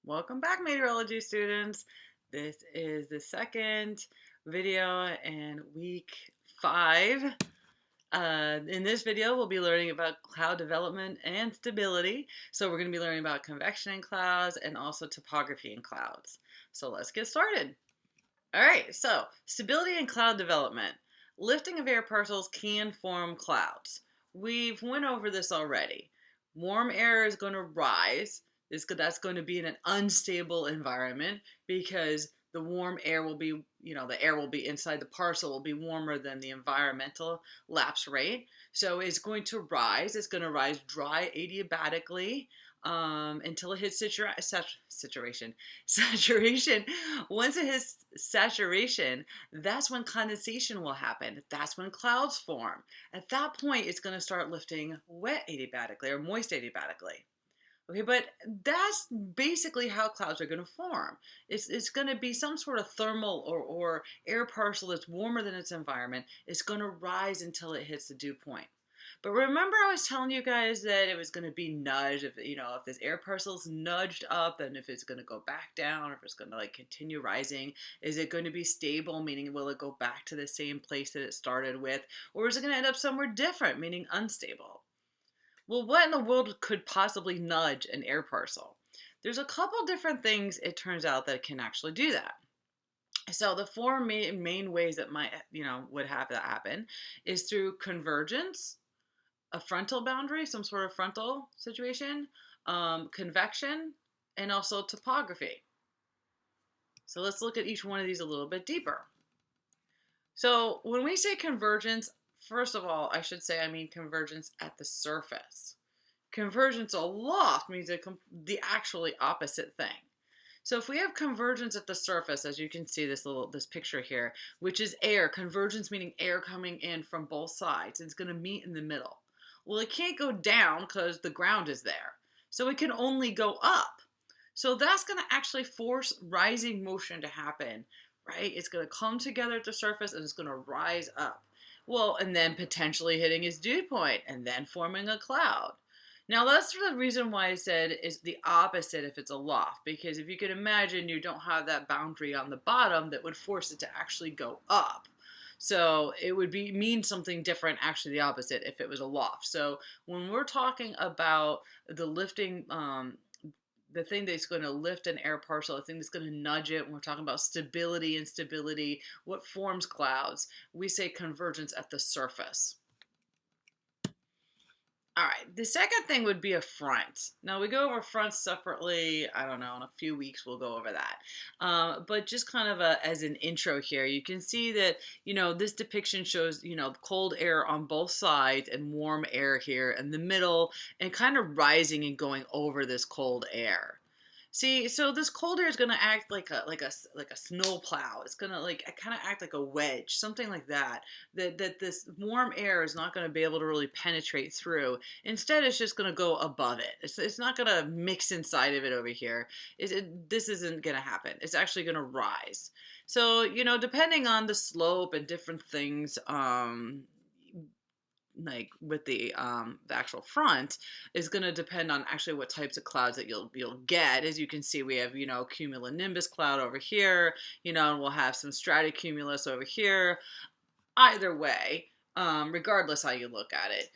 Welcome back, meteorology students. This is the second video in week 5. In this video, we'll be learning about cloud development and stability. So we're going to be learning about convection in clouds and also topography in clouds. So let's get started. All right, so stability and cloud development. Lifting of air particles can form clouds. We've went over this already. Warm air is going to rise. That's going to be in an unstable environment because the warm air will be, the air will be inside the parcel will be warmer than the environmental lapse rate. So it's going to rise. It's going to rise dry adiabatically until it hits saturation. Once it hits saturation, that's when condensation will happen. That's when clouds form. At that point, it's going to start lifting wet adiabatically or moist adiabatically. Okay, but that's basically how clouds are going to form. It's going to be some sort of thermal or air particle that's warmer than its environment. It's going to rise until it hits the dew point. But remember I was telling you guys that it was going to be nudged, if this air parcel is nudged up, and if it's going to go back down, or if it's going to continue rising. Is it going to be stable, meaning will it go back to the same place that it started with, or is it going to end up somewhere different, meaning unstable? Well, what in the world could possibly nudge an air parcel? There's a couple different things, it turns out, that can actually do that. So the four main ways that would have that happen is through convergence, a frontal boundary, some sort of frontal situation, convection, and also topography. So let's look at each one of these a little bit deeper. So when we say convergence, first of all, I should say I mean convergence at the surface. Convergence aloft means the actually opposite thing. So if we have convergence at the surface, as you can see this picture here, which is air, convergence meaning air coming in from both sides, it's going to meet in the middle. Well, it can't go down because the ground is there. So it can only go up. So that's going to actually force rising motion to happen, right? It's going to come together at the surface and it's going to rise up. Well, and then potentially hitting its dew point and then forming a cloud. Now, that's the reason why I said is the opposite if it's aloft, because if you could imagine, you don't have that boundary on the bottom that would force it to actually go up. So it would mean something different, actually the opposite, if it was aloft. So when we're talking about the lifting, the thing that's going to lift an air parcel, the thing that's going to nudge it, when we're talking about stability and stability, what forms clouds, we say convergence at the surface. All right, the second thing would be a front. Now, we go over fronts separately. I don't know, in a few weeks we'll go over that. But just kind of as an intro here, you can see that, this depiction shows, cold air on both sides and warm air here in the middle and kind of rising and going over this cold air. See, so this cold air is going to act like a snow plow. It's going to kind of act like a wedge, something like that. That this warm air is not going to be able to really penetrate through. Instead, it's just going to go above it. It's not going to mix inside of it over here. This isn't going to happen. It's actually going to rise. So, depending on the slope and different things, like with the actual front, is going to depend on actually what types of clouds that you'll get. As you can see, we have cumulonimbus cloud over here, and we'll have some stratocumulus over here. Either way, regardless how you look at it,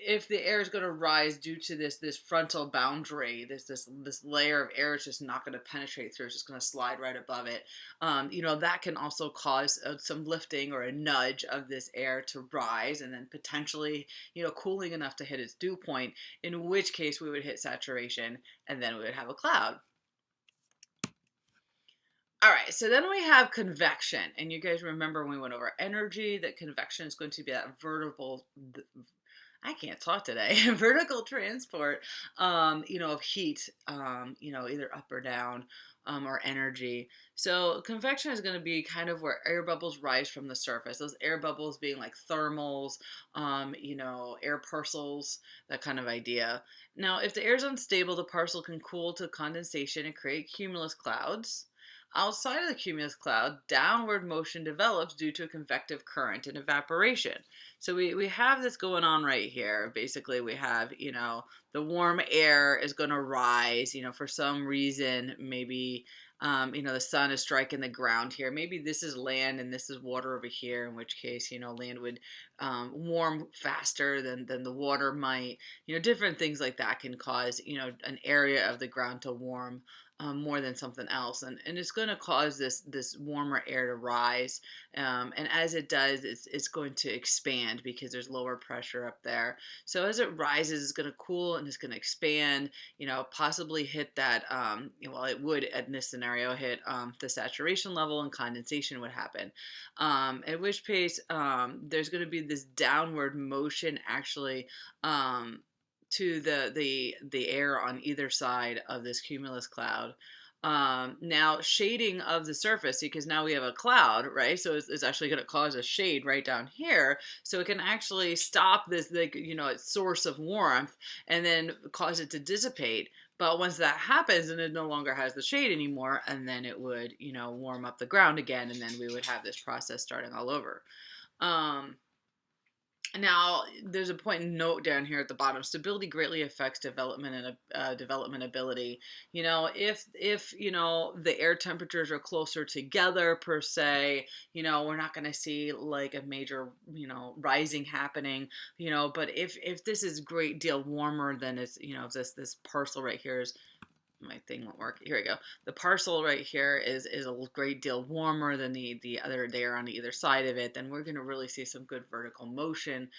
if the air is going to rise due to this frontal boundary, this layer of air is just not going to penetrate through, it's just going to slide right above it. That can also cause some lifting or a nudge of this air to rise, and then potentially, cooling enough to hit its dew point, in which case we would hit saturation, and then we would have a cloud. All right, so then we have convection, and you guys remember when we went over energy, that convection is going to be that I can't talk today. Vertical transport, of heat, either up or down, or energy. So convection is going to be kind of where air bubbles rise from the surface. Those air bubbles being like thermals, air parcels, that kind of idea. Now, if the air is unstable, the parcel can cool to condensation and create cumulus clouds. Outside of the cumulus cloud, downward motion develops due to a convective current and evaporation. So we have this going on right here. Basically, we have, the warm air is going to rise, for some reason. Maybe the sun is striking the ground here. Maybe this is land and this is water over here, in which case, land would warm faster than the water might. Different things like that can cause, an area of the ground to warm more than something else, and it's going to cause this warmer air to rise, and as it does, it's going to expand because there's lower pressure up there. So as it rises, it's going to cool and it's going to expand. Possibly hit that. Well, it would in this scenario hit the saturation level, and condensation would happen. At which case, there's going to be this downward motion actually. To the air on either side of this cumulus cloud. Now shading of the surface, because now we have a cloud, right? So it's actually going to cause a shade right down here, so it can actually stop this, its source of warmth, and then cause it to dissipate. But once that happens, and it no longer has the shade anymore, and then it would, warm up the ground again, and then we would have this process starting all over. Now, there's a point note down here at the bottom. Stability greatly affects development and development ability. If the air temperatures are closer together per se, we're not going to see like a major rising happening. But if this is a great deal warmer than it's this parcel right here is. My thing won't work. Here we go. The parcel right here is a great deal warmer than the other there on either side of it. Then we're going to really see some good vertical motion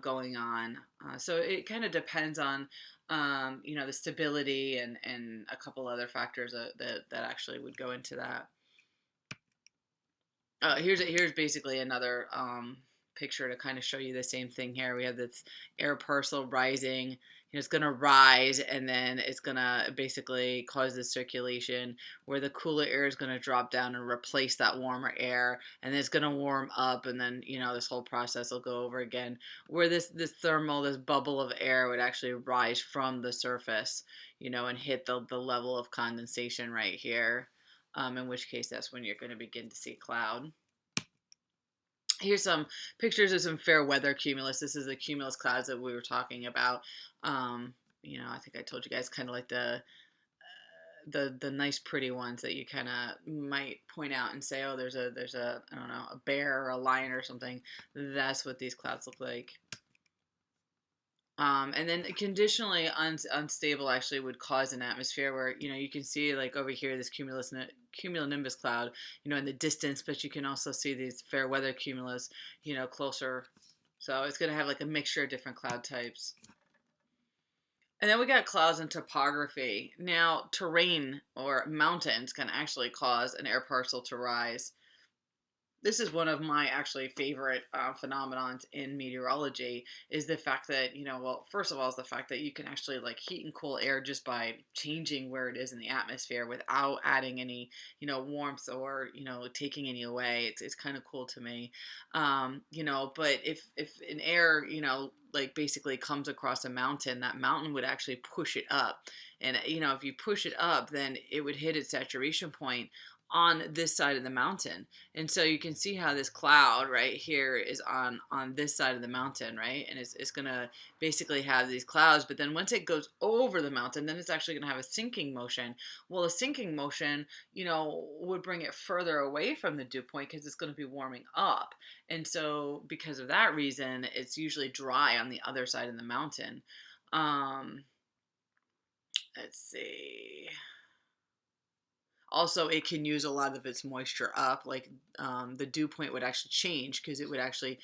going on. So it kind of depends on the stability and a couple other factors that actually would go into that. Here's basically another picture to kind of show you the same thing here. We have this air parcel rising. It's going to rise, and then it's going to basically cause the circulation where the cooler air is going to drop down and replace that warmer air, and then it's going to warm up, and then this whole process will go over again, where this bubble of air would actually rise from the surface, and hit the level of condensation right here, in which case that's when you're going to begin to see cloud. Here's some pictures of some fair weather cumulus. This is the cumulus clouds that we were talking about. I think I told you guys kind of like the nice pretty ones that you kind of might point out and say, oh, there's a I don't know, a bear or a lion or something. That's what these clouds look like. And then conditionally unstable actually would cause an atmosphere where, you can see like over here, this cumulonimbus cloud, in the distance, but you can also see these fair weather cumulus, closer. So it's going to have like a mixture of different cloud types. And then we got clouds and topography. Now, terrain or mountains can actually cause an air parcel to rise. This is one of my actually favorite phenomenons in meteorology, is the fact that, well, first of all, is the fact that you can actually like heat and cool air just by changing where it is in the atmosphere without adding any, warmth or, taking any away. It's kind of cool to me. But if an air, like basically comes across a mountain, that mountain would actually push it up. And, if you push it up, then it would hit its saturation point on this side of the mountain. And so you can see how this cloud right here is on this side of the mountain, right? And it's going to basically have these clouds, but then once it goes over the mountain, then it's actually going to have a sinking motion. Well, a sinking motion, would bring it further away from the dew point because it's going to be warming up. And so because of that reason, it's usually dry on the other side of the mountain. Let's see. Also, it can use a lot of its moisture up, like the dew point would actually change because it would actually,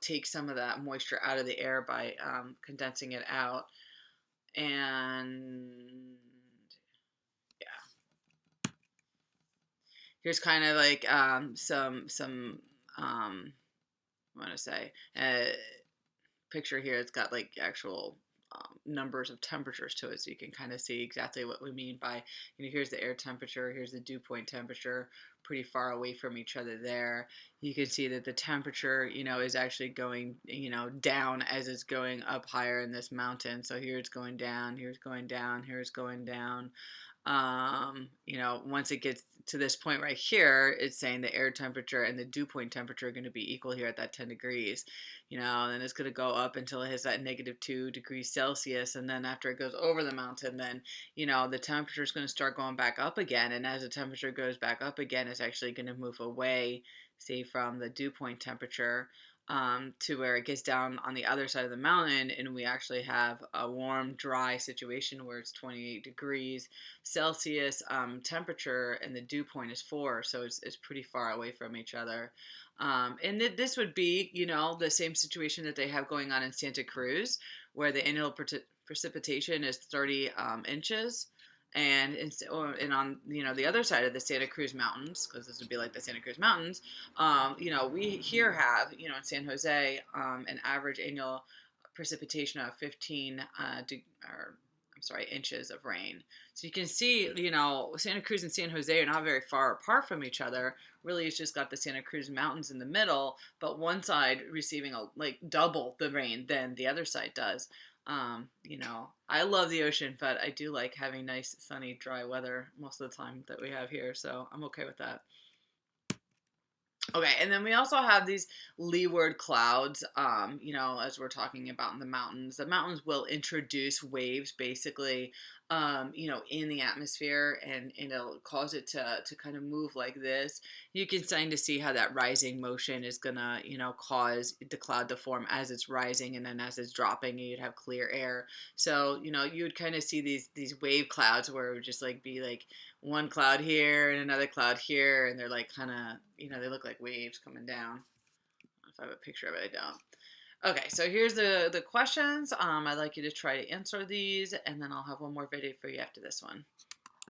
take some of that moisture out of the air by condensing it out. And yeah, here's kind of like some I want to say picture here. It's got like actual numbers of temperatures to it, so you can kind of see exactly what we mean by, here's the air temperature, here's the dew point temperature, pretty far away from each other there. You can see that the temperature, is actually going, down as it's going up higher in this mountain. So here it's going down, here's going down, here's going down. Once it gets to this point right here, it's saying the air temperature and the dew point temperature are going to be equal here at that 10 degrees, and then it's going to go up until it hits that -2 degrees Celsius. And then after it goes over the mountain, then, the temperature is going to start going back up again. And as the temperature goes back up again, it's actually going to move away, say, from the dew point temperature to where it gets down on the other side of the mountain, and we actually have a warm, dry situation where it's 28 degrees Celsius temperature, and the dew point is 4, so it's pretty far away from each other. And this would be, the same situation that they have going on in Santa Cruz, where the annual precipitation is 30 inches. And on the other side of the Santa Cruz Mountains, because this would be like the Santa Cruz Mountains, we here have in San Jose an average annual precipitation of 15 inches of rain. So you can see, Santa Cruz and San Jose are not very far apart from each other. Really, it's just got the Santa Cruz Mountains in the middle, but one side receiving like double the rain than the other side does. I love the ocean, but I do like having nice, sunny, dry weather most of the time that we have here, so I'm okay with that. Okay, and then we also have these leeward clouds, as we're talking about in the mountains. The mountains will introduce waves basically, in the atmosphere, and it'll cause it to kind of move like this. You can kind of see how that rising motion is gonna, cause the cloud to form as it's rising, and then as it's dropping, you'd have clear air. So, you would kind of see these wave clouds where it would just like be like one cloud here and another cloud here, and they're like kind of, they look like waves coming down. If I have a picture of it, I don't. Okay, so here's the questions. I'd like you to try to answer these, and then I'll have one more video for you after this one.